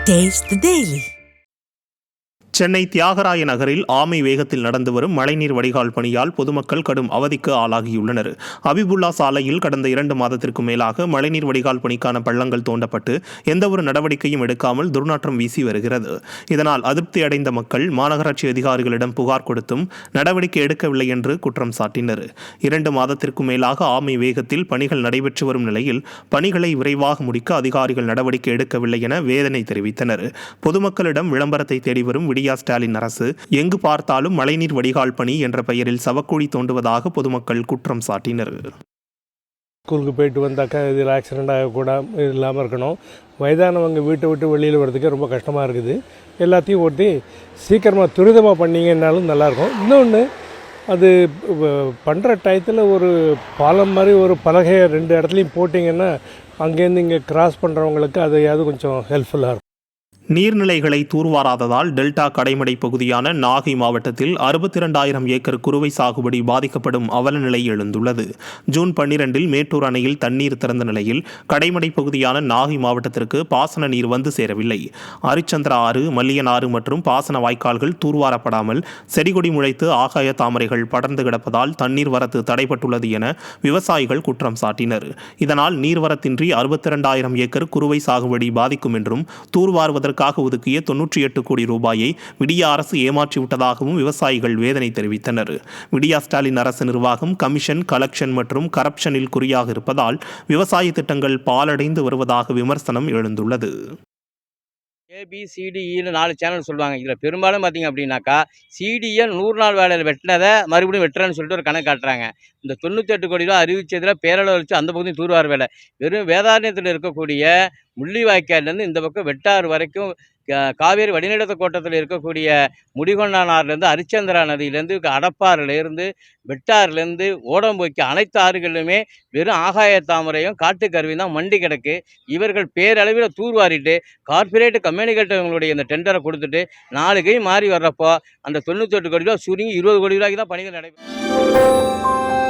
Taste the Daily. Chennai Thyagaraya நகரில் ஆமை வேகத்தில் நடந்து வரும் மழைநீர் வடிகால் பணியால் பொதுமக்கள் கடும் அவதிக்கு ஆளாகியுள்ளனர். அபிபுல்லா சாலையில் கடந்த 2 மாதத்திற்கு மேலாக மழைநீர் வடிகால் பணிக்கான பள்ளங்கள் தோண்டப்பட்டு எந்தவொரு நடவடிக்கையும் எடுக்காமல் துர்நாற்றம் வீசி வருகிறது. இதனால் அதிருப்தி அடைந்த மக்கள் மாநகராட்சி அதிகாரிகளிடம் புகார் கொடுத்தும் நடவடிக்கை எடுக்கவில்லை என்று குற்றம் சாட்டினர். 2 மாதத்திற்கு மேலாக ஆமை வேகத்தில் பணிகள் நடைபெற்று வரும் நிலையில் பணிகளை விரைவாக முடிக்க அதிகாரிகள் நடவடிக்கை எடுக்கவில்லை என வேதனை தெரிவித்தனர். பொதுமக்களிடம் விளம்பரத்தை தேடி வரும் ஸ்டாலின் அரசு எங்கு பார்த்தாலும் மழைநீர் வடிகால் பணி என்ற பெயரில் சவக்குழி தோண்டுவதாக பொதுமக்கள் குற்றம் சாட்டினர். ஸ்கூலுக்கு போயிட்டு வந்தாக்கா இதில் ஆக்சிடெண்ட் ஆகக்கூடாது இல்லாமல் இருக்கணும். வயதானவங்க வீட்டை விட்டு வெளியில் வர்றதுக்கே ரொம்ப கஷ்டமாக இருக்குது. எல்லாத்தையும் ஓட்டி சீக்கிரமாக துரிதமாக பண்ணிங்கன்னாலும் நல்லாயிருக்கும். இன்னொன்று அது பண்ணுற டயத்தில் ஒரு பாலம் மாதிரி ஒரு பலகையை 2 இடத்துலையும் போட்டிங்கன்னா அங்கேருந்து இங்கே கிராஸ் பண்ணுறவங்களுக்கு அது கொஞ்சம் ஹெல்ப்ஃபுல்லாக இருக்கும். நீர்நிலைகளை தூர்வாராததால் டெல்டா கடைமடை பகுதியான நாகை மாவட்டத்தில் 62,000 ஏக்கர் குறுவை சாகுபடி பாதிக்கப்படும் அவலநிலை எழுந்துள்ளது. ஜூன் 12 மேட்டூர் அணையில் தண்ணீர் திறந்த நிலையில் கடைமடை பகுதியான நாகை மாவட்டத்திற்கு பாசன நீர் வந்து சேரவில்லை. அரிச்சந்திரா ஆறு, மல்லியன் ஆறு மற்றும் பாசன வாய்க்கால்கள் தூர்வாரப்படாமல் செடிகொடி முளைத்து ஆகாய தாமரைகள் படர்ந்து கிடப்பதால் தண்ணீர் வரத்து தடைபட்டுள்ளது என விவசாயிகள் குற்றம் சாட்டினர். இதனால் நீர்வரத்தின்றி 62,000 ஏக்கர் குறுவை சாகுபடி பாதிக்கும் என்றும் தூர்வாருவதற்கு ஒதுக்கிய 98 கோடி ரூபாயை விடிய அரசு ஏமாற்றிவிட்டதாகவும் விவசாயிகள் வேதனை தெரிவித்தனர். விடியா ஸ்டாலின் அரசு நிர்வாகம் கமிஷன், கலெக்ஷன் மற்றும் கரப்ஷனில் குறியாக இருப்பதால் விவசாய திட்டங்கள் பாலடைந்து வருவதாக விமர்சனம் எழுந்துள்ளது. ABCDEன்னு 4 சேனல் சொல்லுவாங்க. இதில் பெரும்பாலும் பார்த்தீங்க அப்படின்னாக்கா சிடியை 100 நாள் வேலையில் வெட்டினதை மறுபடியும் வெட்டுறேன்னு சொல்லிட்டு ஒரு கணக்கு காட்டுறாங்க. இந்த 98 கோடி ரூபா அறிவிச்சதில் பேரளவு வச்சு அந்த பகுதியும் தூர்வார் வேலை. வெறும் வேதாரண்யத்தில் இருக்கக்கூடிய முள்ளிவாய்க்கால்லேருந்து இந்த பக்கம் வெட்டாறு வரைக்கும் காவேரி வடிநிலத்த கோட்டத்தில் இருக்கக்கூடிய முடிகொண்டானார்லேருந்து அரிச்சந்திரா நதியிலேருந்து அடப்பாறுலேருந்து வெட்டாறுலேருந்து ஓடம்போய்க்கு அனைத்து ஆறுகளிலுமே வெறும் ஆகாய தாமரையும் காட்டுக்கருவியும் தான் மண்டி கிடக்கு. இவர்கள் பேரளவில் தூர்வாரிட்டு கார்பரேட் கம்யூனிகேட்டவங்களுடைய இந்த டெண்டரை கொடுத்துட்டு 4 கை மாறி வர்றப்போ அந்த 98 கோடி ரூபா சுருங்கி 20 கோடி ரூபாய்க்கு தான் பணிகள் நடைபெறும்.